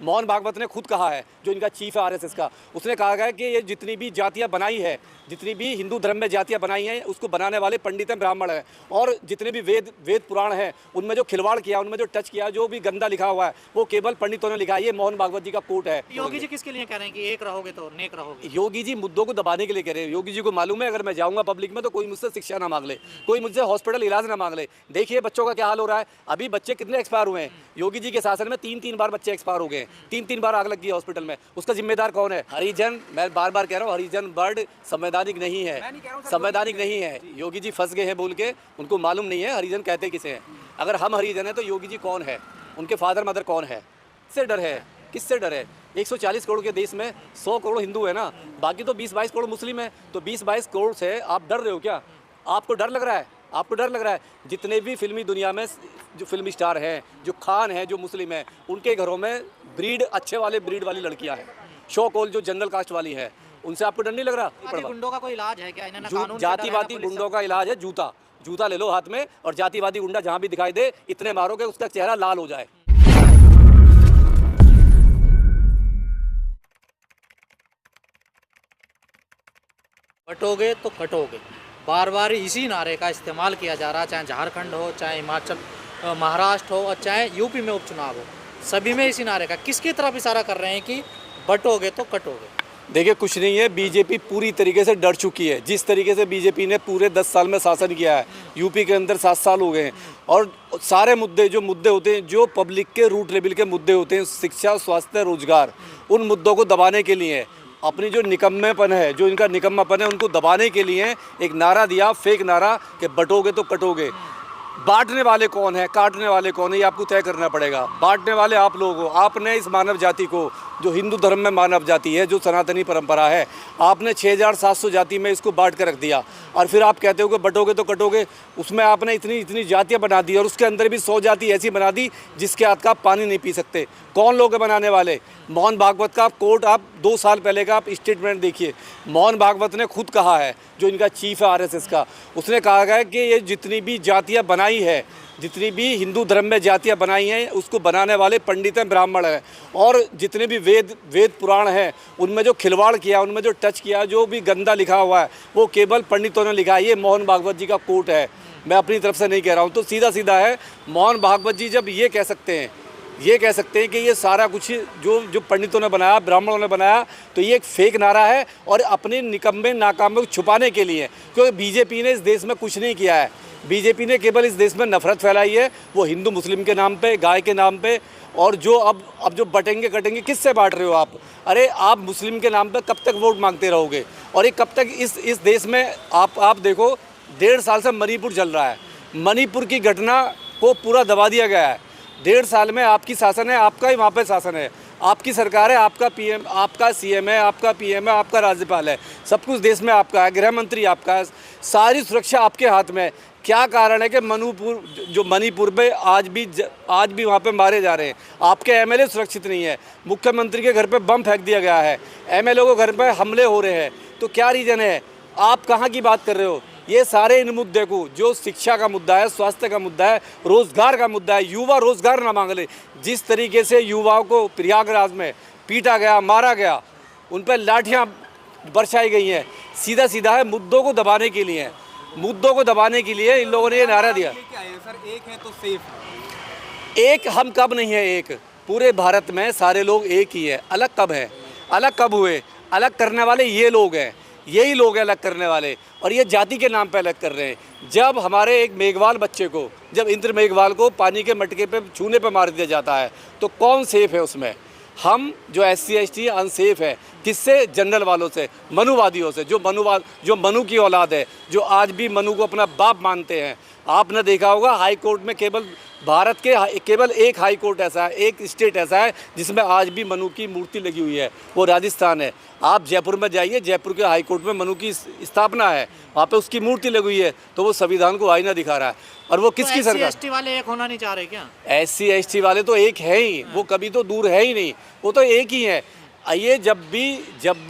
मोहन भागवत ने खुद कहा है, जो इनका चीफ है आरएसएस का, उसने कहा है कि ये जितनी भी जातियां बनाई है, जितनी भी हिंदू धर्म में जातियां बनाई हैं, उसको बनाने वाले पंडित हैं, ब्राह्मण हैं, और जितने भी वेद पुराण हैं उनमें जो खिलवाड़ किया, उनमें जो टच किया, जो भी गंदा लिखा हुआ है वो केवल पंडितों ने लिखा है। ये मोहन भागवत जी का कोट है। योगी जी किसके लिए कह रहे हैं कि एक रहोगे तो नेक रहोगे? योगी जी मुद्दों को दबाने के लिए कह रहे हैं। योगी जी को मालूम है अगर मैं जाऊंगा पब्लिक में तो कोई मुझसे शिक्षा ना मांग ले, कोई मुझसे हॉस्पिटल इलाज ना मांग ले। देखिए बच्चों का क्या हाल हो रहा है, अभी बच्चे कितने एक्सपायर हुए हैं। योगी जी के शासन में 3-3 बार बच्चे एक्सपायर हो गए, 3-3 बार आग लग गई हॉस्पिटल में। उसका जिम्मेदार कौन है? हरिजन। मैं बार बार कह रहा हूँ, हरिजन वर्ड संवैधानिक नहीं है, संवैधानिक नहीं है। योगी जी फंस गए हैं बोल के, उनको मालूम नहीं है हरिजन कहते किसे हैं। अगर हम हरिजन है तो योगी जी कौन है, उनके फादर मदर कौन है? किससे डर है, किससे डर है? 140 करोड़ के देश में 100 करोड़ हिंदू है ना, बाकी तो 20-22 करोड़ मुस्लिम है। तो 20-22 करोड़ से आप डर रहे हो क्या? आपको डर लग रहा है? आपको डर लग रहा है? जितने भी फिल्मी दुनिया में जो फिल्मी स्टार हैं, जो खान हैं, जो मुस्लिम हैं, उनके घरों में ब्रीड अच्छे वाले ब्रीड वाली लड़कियां हैं, शो कॉल जो जनरल कास्ट वाली है, उनसे आपको डर नहीं लग रहा? गुंडों का कोई इलाज है क्या? इन्होंने कानून से जातिवादी गुंडों का इलाज है जूता। जूता ले लो हाथ में और जातिवादी गुंडा जहां भी दिखाई दे इतने मारो कि उसका चेहरा लाल हो जाए। बटोगे तो कटोगे, बार बार इसी नारे का इस्तेमाल किया जा रहा है, चाहे झारखंड हो, चाहे हिमाचल, महाराष्ट्र हो और चाहे यूपी में उपचुनाव हो, सभी में इसी नारे का। किसकी तरफ इशारा कर रहे हैं कि बटोगे तो कटोगे? देखिए कुछ नहीं है, बीजेपी पूरी तरीके से डर चुकी है। जिस तरीके से बीजेपी ने पूरे 10 साल में शासन किया है, यूपी के अंदर 7 साल हो गए हैं, और सारे मुद्दे जो मुद्दे होते हैं, जो पब्लिक के रूट लेवल के मुद्दे होते हैं, शिक्षा, स्वास्थ्य, रोजगार, उन मुद्दों को दबाने के लिए अपनी जो निकम्मेपन है, जो इनका निकम्मापन है, उनको दबाने के लिए एक नारा दिया, फेक नारा, कि बटोगे तो कटोगे। बांटने वाले कौन है, काटने वाले कौन है, ये आपको तय करना पड़ेगा। बांटने वाले आप लोग हो। आपने इस मानव जाति को, जो हिंदू धर्म में मानव जाति है, जो सनातनी परंपरा है, आपने 6700 जाति में इसको बांट कर रख दिया, और फिर आप कहते हो कि बटोगे तो कटोगे। उसमें आपने इतनी जातियां बना दी, और उसके अंदर भी 100 जाति ऐसी बना दी जिसके हाथ का आप पानी नहीं पी सकते। कौन लोग हैं बनाने वाले? मोहन भागवत का कोर्ट, आप 2 साल पहले का आप स्टेटमेंट देखिए। मोहन भागवत ने खुद कहा है, जो इनका चीफ है आरएसएस का, उसने कहा है कि ये जितनी भी जातियां बनाई है, जितनी भी हिंदू धर्म में जातियां बनाई हैं, उसको बनाने वाले पंडित हैं, ब्राह्मण हैं, और जितने भी वेद पुराण हैं उनमें जो खिलवाड़ किया, उनमें जो टच किया, जो भी गंदा लिखा हुआ है वो केवल पंडितों ने लिखा है। ये मोहन भागवत जी का कोट है, मैं अपनी तरफ से नहीं कह रहा हूँ। तो सीधा सीधा है, मोहन भागवत जी जब ये कह सकते हैं कि ये सारा कुछ जो पंडितों ने बनाया, ब्राह्मणों ने बनाया, तो ये एक फेक नारा है, और अपने निकम्मे नाकामों को छुपाने के लिए। क्योंकि बीजेपी ने इस देश में कुछ नहीं किया है। बीजेपी ने केवल इस देश में नफरत फैलाई है, वो हिंदू मुस्लिम के नाम पे, गाय के नाम पे। और जो अब जो बटेंगे कटेंगे, किससे बांट रहे हो आप? अरे आप मुस्लिम के नाम पे कब तक वोट मांगते रहोगे? और ये कब तक इस देश में आप देखो, 1.5 साल से मणिपुर चल रहा है। मणिपुर की घटना को पूरा दबा दिया गया है। 1.5 साल में आपकी शासन है, आपका ही वहाँ पे शासन है, आपकी सरकार है, आपका पीएम, आपका सीएम है, आपका पीएम है, आपका राज्यपाल है, सब कुछ देश में आपका है, गृह मंत्री आपका है, सारी सुरक्षा आपके हाथ में है। क्या कारण है कि मणिपुर में आज भी वहाँ पे मारे जा रहे हैं? आपके एमएलए सुरक्षित नहीं है, मुख्यमंत्री के घर पे बम फेंक दिया गया है, एमएलए को घर पे हमले हो रहे हैं। तो क्या रीज़न है? आप कहाँ की बात कर रहे हो? ये सारे इन मुद्दे को, जो शिक्षा का मुद्दा है, स्वास्थ्य का मुद्दा है, रोजगार का मुद्दा है, युवा रोजगार ना मांग ले। जिस तरीके से युवाओं को प्रयागराज में पीटा गया, मारा गया, उन पर लाठियां बरसाई गई हैं, सीधा सीधा है मुद्दों को दबाने के लिए। मुद्दों को दबाने के लिए इन लोगों ने ये नारा दिया। सर एक है तो सेफ। एक हम कब नहीं है एक? पूरे भारत में सारे लोग एक ही है। अलग कब है? अलग कब हुए? अलग करने वाले ये लोग हैं, यही लोग हैं अलग करने वाले, और ये जाति के नाम पे अलग कर रहे हैं। जब हमारे एक मेघवाल बच्चे को, जब इंद्र मेघवाल को पानी के मटके पे छूने पे मार दिया जाता है, तो कौन सेफ है उसमें? हम जो SC ST अनसेफ है। किससे? जनरल वालों से, मनुवादियों से, जो मनु की औलाद है, जो आज भी मनु को अपना बाप मानते हैं। आपने देखा होगा हाई कोर्ट में भारत के केवल एक हाई कोर्ट ऐसा है, एक स्टेट ऐसा है जिसमें आज भी मनु की मूर्ति लगी हुई है, वो राजस्थान है। आप जयपुर में जाइए, जयपुर के हाई कोर्ट में मनु की स्थापना है, वहाँ पे उसकी मूर्ति लगी हुई है, तो वो संविधान को आईना दिखा रहा है। और वो किसकी सरकार? SC ST वाले एक होना नहीं चाह रहे क्या? SC ST वाले तो एक है ही, वो कभी तो दूर है ही नहीं, वो तो एक ही है। ये जब भी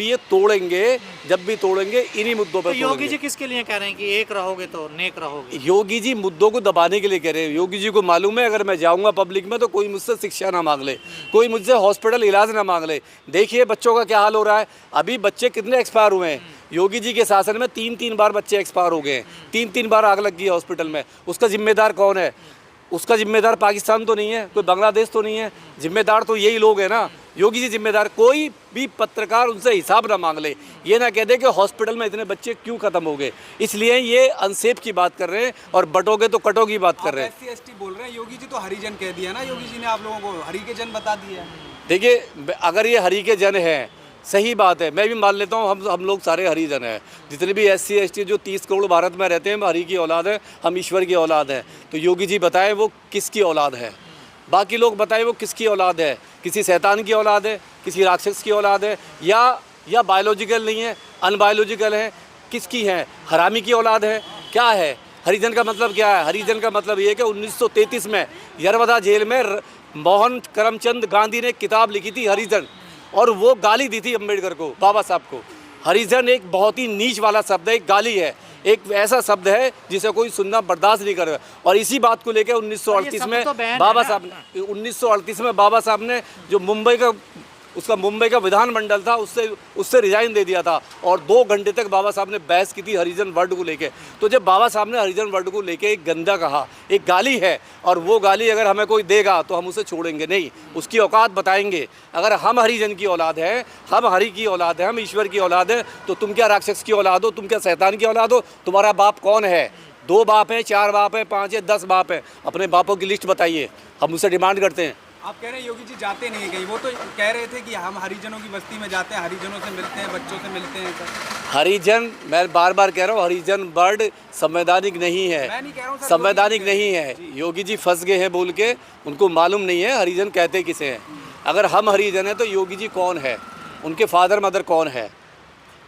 ये तोड़ेंगे, जब भी तोड़ेंगे इन्हीं मुद्दों तो पर योगी तोड़ेंगे। जी किसके लिए कह रहे हैं कि एक रहोगे तो नेक रहोगे? योगी जी मुद्दों को दबाने के लिए कह रहे हैं। योगी जी को मालूम है अगर मैं जाऊंगा पब्लिक में तो कोई मुझसे शिक्षा ना मांग ले, कोई मुझसे हॉस्पिटल इलाज ना मांग ले। देखिए बच्चों का क्या हाल हो रहा है, अभी बच्चे कितने एक्सपायर हुए हैं। योगी जी के शासन में 3-3 बार बच्चे एक्सपायर हो गए हैं, 3-3 बार आग लग गई है हॉस्पिटल में। उसका जिम्मेदार कौन है? उसका जिम्मेदार पाकिस्तान तो नहीं है, कोई बांग्लादेश तो नहीं है, जिम्मेदार तो यही लोग हैं ना। योगी जी जिम्मेदार, कोई भी पत्रकार उनसे हिसाब ना मांग ले, ये ना कह दे कि हॉस्पिटल में इतने बच्चे क्यों खत्म हो गए। इसलिए ये अनसेफ की बात कर रहे हैं और बटोगे तो कटोगी बात कर रहे हैं। SC ST बोल रहे हैं, योगी जी तो हरिजन कह दिया ना, योगी जी ने आप लोगों को हरि के जन बता दिया। देखिए अगर ये हरि के जन हैं, सही बात है, मैं भी मान लेता हूँ हम लोग सारे हरिजन हैं। जितने भी SC ST जो 30 करोड़ भारत में रहते हैं, हम हरि की औलाद है, हम ईश्वर की औलाद है। तो योगी जी बताएं वो किसकी औलाद है, बाकी लोग बताएं वो किसकी औलाद है। किसी शैतान की औलाद है, किसी राक्षस की औलाद है, या बायोलॉजिकल नहीं है, अनबायोलॉजिकल है, किसकी है? हरामी की औलाद है, क्या है? हरिजन का मतलब क्या है? हरिजन का मतलब ये कि 1933 में यरवदा जेल में मोहन करमचंद गांधी ने किताब लिखी थी हरिजन, और वो गाली दी थी अम्बेडकर को, बाबा साहब को। हरिजन एक बहुत ही नीच वाला शब्द है, एक गाली है, एक ऐसा शब्द है जिसे कोई सुनना बर्दाश्त नहीं कर। और इसी बात को लेकर 1938 में बाबा साहब ने 1938 में बाबा साहब ने जो मुंबई का विधानमंडल था उससे रिजाइन दे दिया था, और 2 घंटे तक बाबा साहब ने बहस की थी हरिजन वर्ड को लेके। तो जब बाबा साहब ने हरिजन वर्ड को लेके एक गंदा कहा, एक गाली है, और वो गाली अगर हमें कोई देगा तो हम उसे छोड़ेंगे नहीं, उसकी औकात बताएंगे। अगर हम हरिजन की औलाद हैं, हम हरि की औलाद हैं, हम ईश्वर की औलाद हैं, तो तुम क्या राक्षस की औलाद हो, तुम क्या शैतान की औलाद हो? तुम्हारा बाप कौन है? 2 बाप हैं, 4 बाप हैं, 5 है, 10 बाप हैं? अपने बापों की लिस्ट बताइए, हम उससे डिमांड करते हैं। आप कह रहे हैं योगी जी जाते नहीं कहीं, वो तो कह रहे थे कि हम हरिजनों की बस्ती में जाते हैं, हरिजनों से मिलते हैं, बच्चों से मिलते हैं। सर हरिजन, मैं बार बार कह रहा हूँ, हरिजन वर्ड संवैधानिक नहीं है, मैं नहीं कह रहा हूँ सर, संवैधानिक नहीं है। योगी जी फंस गए हैं बोल के, उनको मालूम नहीं है हरिजन कहते किसे हैं। अगर हम हरिजन हैं तो योगी जी कौन है, उनके फादर मदर कौन है,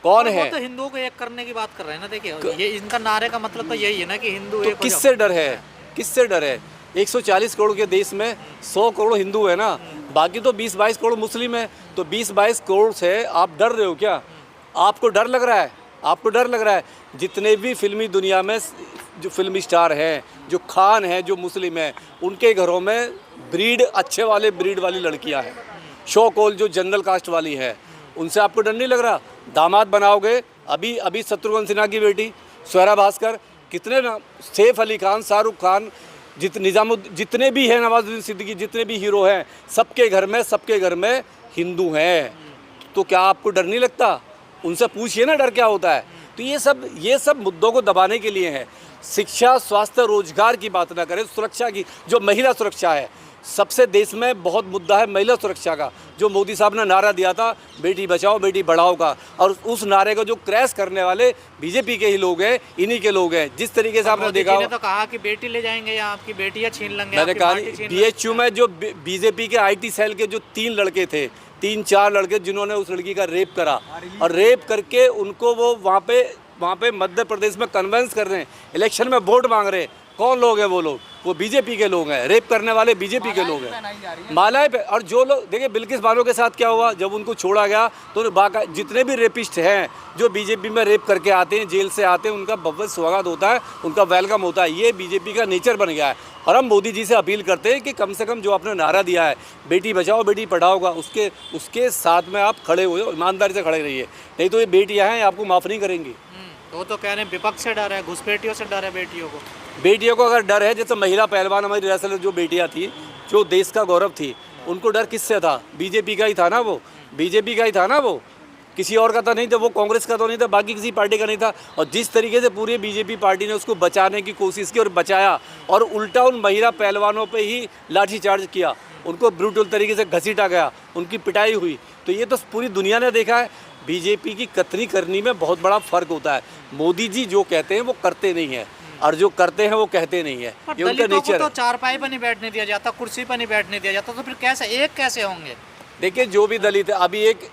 कौन है? वो तो हिंदुओं को एक करने की बात कर रहे हैं ना। देखिए ये इनका नारे का मतलब तो यही है ना कि हिंदू तो एक हो जाओ। किससे डर है? किससे डर है? 140 करोड़ के देश में 100 करोड़ हिंदू है ना, बाकी तो 20-22 करोड़ मुस्लिम है। तो 20-22 करोड़ से आप डर रहे हो क्या? आपको डर लग रहा है? आपको डर लग रहा है? जितने भी फिल्मी दुनिया में जो फिल्मी स्टार हैं, जो खान हैं, जो मुस्लिम हैं, उनके घरों में ब्रीड अच्छे वाले ब्रीड वाली लड़कियां हैं। शो कॉल जो जनरल कास्ट वाली है, उनसे आपको डर नहीं लग रहा? दामाद बनाओगे, अभी शत्रुघ्न सिन्हा की बेटी स्वरा भास्कर, कितने ना, सैफ अली खान, शाहरुख खान, जितने भी हैं, नवाजुद्दीन सिद्दीकी, जितने भी हीरो हैं, सबके घर में हिंदू हैं। तो क्या आपको डर नहीं लगता? उनसे पूछिए ना डर क्या होता है। तो ये सब मुद्दों को दबाने के लिए है। शिक्षा, स्वास्थ्य, रोजगार की बात ना करें, सुरक्षा की, जो महिला सुरक्षा है, सबसे देश में बहुत मुद्दा है महिला सुरक्षा का। जो मोदी साहब ने नारा दिया था बेटी बचाओ बेटी पढ़ाओ का, और उस नारे को जो क्रैश करने वाले बीजेपी के ही लोग हैं, इन्हीं के लोग हैं। जिस तरीके से आपने देखा, तो कहा कि बेटी ले जाएंगे या आपकी बेटियां छीन लेंगे। मैंने कहा BHU में जो बीजेपी के IT सेल के जो 3 लड़के थे, 3-4 लड़के, जिन्होंने उस लड़की का रेप करा, और रेप करके उनको वो वहाँ पे मध्य प्रदेश में कन्वेंस कर रहे हैं, इलेक्शन में वोट मांग रहे हैं। कौन लोग हैं वो लोग? वो बीजेपी के लोग हैं, रेप करने वाले बीजेपी के लोग हैं, मालाएं पे। और जो लोग, देखिए बिल्किस बानो के साथ क्या हुआ, जब उनको छोड़ा गया तो जितने भी रेपिस्ट हैं जो बीजेपी में रेप करके आते हैं, जेल से आते हैं, उनका भव्य स्वागत होता है, उनका वेलकम होता है। ये बीजेपी का नेचर बन गया है। और हम मोदी जी से अपील करते हैं कि कम से कम जो आपने नारा दिया है बेटी बचाओ बेटी पढ़ाओ का, उसके साथ में आप खड़े हुए, ईमानदारी से खड़े रहिए, नहीं तो ये बेटियाँ हैं आपको माफ़ नहीं करेंगी। वो तो कह रहे हैं विपक्ष से डर है, घुसपैठियों से डर है बेटियों को। बेटियों को अगर डर है, जैसे महिला पहलवान हमारी रेसलर जो बेटियां थी, जो देश का गौरव थी, उनको डर किससे था? बीजेपी का ही था ना, वो बीजेपी का ही था ना, वो किसी और का तो नहीं था, वो कांग्रेस का तो नहीं था, बाकी किसी पार्टी का नहीं था। और जिस तरीके से पूरी बीजेपी पार्टी ने उसको बचाने की कोशिश की और बचाया, और उल्टा उन महिला पहलवानों पे ही लाठीचार्ज किया, उनको ब्रूटल तरीके से घसीटा गया, उनकी पिटाई हुई। तो ये तो पूरी दुनिया ने देखा है। बीजेपी की कतनी करनी में बहुत बड़ा फ़र्क होता है। मोदी जी जो कहते हैं वो करते नहीं है, और जो करते हैं वो कहते नहीं है। ये उनका नेचर है। तो चारपाई पर नहीं बैठने दिया जाता, कुर्सी पर नहीं बैठने दिया जाता, तो फिर कैसे होंगे? देखिए जो भी दलित है,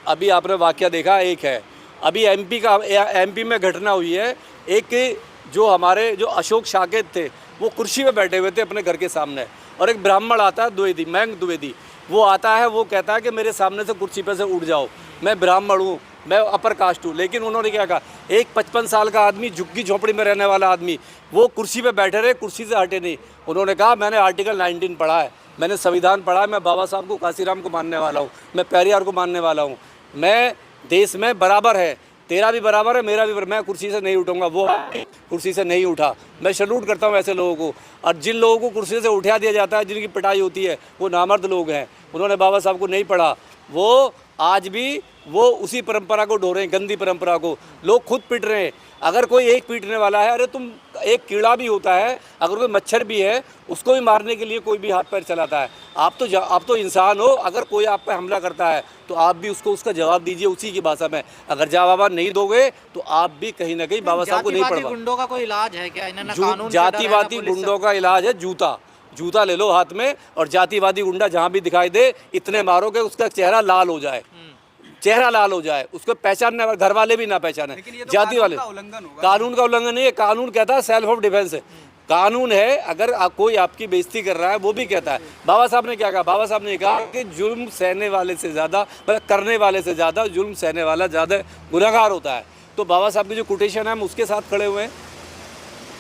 अभी आपने वाकया देखा, एक है अभी एमपी में घटना हुई है। एक जो हमारे जो अशोक शाकिर थे, वो कुर्सी पे बैठे हुए थे अपने घर के सामने, और एक ब्राह्मण आता है द्विवेदी, मयंक द्विवेदी, वो आता है, वो कहता है कि मेरे सामने से कुर्सी पे से उठ जाओ, मैं ब्राह्मण हूँ, मैं अपर कास्ट हूँ। लेकिन उन्होंने क्या कहा, एक 55 साल का आदमी, झुग्गी झोपड़ी में रहने वाला आदमी, वो कुर्सी पे बैठे रहे, कुर्सी से हटे नहीं। उन्होंने कहा मैंने आर्टिकल 19 पढ़ा है, मैंने संविधान पढ़ा है, मैं बाबा साहब को, काशीराम को मानने वाला हूँ, मैं पेरियार को मानने वाला हूँ, मैं देश में बराबर है, तेरा भी बराबर है, मेरा भी बराबर, मैं कुर्सी से नहीं उठूंगा। वो कुर्सी से नहीं उठा। मैं सैल्यूट करता हूँ ऐसे लोगों को। और जिन लोगों को कुर्सी से उठा दिया जाता है, जिनकी पिटाई होती है, वो नामर्द लोग हैं। उन्होंने बाबा साहब को नहीं पढ़ा, वो आज भी वो उसी परंपरा को ढो रहे हैं, गंदी परंपरा को। लोग खुद पिट रहे हैं। अगर कोई एक पीटने वाला है, अरे तुम, एक कीड़ा भी होता है, अगर कोई मच्छर भी है, उसको भी मारने के लिए कोई भी हाथ पैर चलाता है। आप तो इंसान हो, अगर कोई आप पे हमला करता है तो आप भी उसको उसका जवाब दीजिए उसी की भाषा में। अगर जवाब नहीं दोगे तो आप भी कहीं ना कहीं बाबा साहब को नहीं पढ़। गुंडों का कोई इलाज है क्या? इन्होंने कानून जातिवादी गुंडों का इलाज है जूता। जूता ले लो हाथ में, और जातिवादी गुंडा जहाँ भी दिखाई दे, इतने मारो कि उसका चेहरा लाल हो जाए, चेहरा लाल हो जाए, उसको पहचानने वाले घर वाले भी ना पहचाने। तो जाति वाले, कानून का उल्लंघन नहीं है। कानून कहता है सेल्फ ऑफ डिफेंस है, कानून है। अगर कोई आपकी बेइज्जती कर रहा है, वो भी कहता है। बाबा साहब ने क्या कहा? बाबा साहब ने कहा कि जुल्म सहने वाले से ज़्यादा, मतलब करने वाले से ज़्यादा जुल्म सहने वाला ज़्यादा गुनहगार होता है। तो बाबा साहब की जो कोटेशन है, हम उसके साथ खड़े हुए हैं।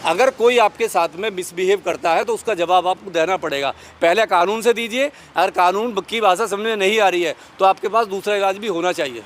अगर कोई आपके साथ में मिसबिहेव करता है तो उसका जवाब आपको देना पड़ेगा। पहले कानून से दीजिए। अगर कानून की भाषा समझ में नहीं आ रही है तो आपके पास दूसरा इलाज भी होना चाहिए।